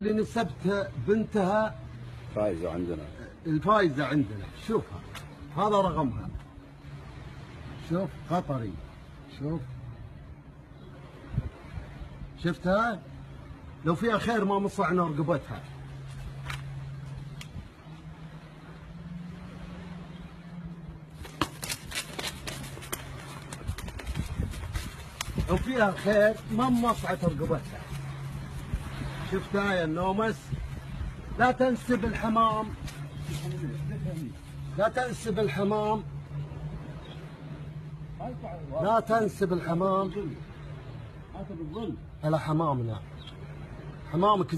اللي نسبت بنتها فايزة عندنا. الفايزة عندنا، شوفها هذا رقمها، شوف قطري، شوف شفتها؟ لو فيها خير ما مصعنا رقبتها. لو فيها خير ما مصعت رقبتها. شفتها يا النومس؟ لا تنسب الحمام، لا تنسب الحمام، لا تنسب الحمام على حمامنا. حمامك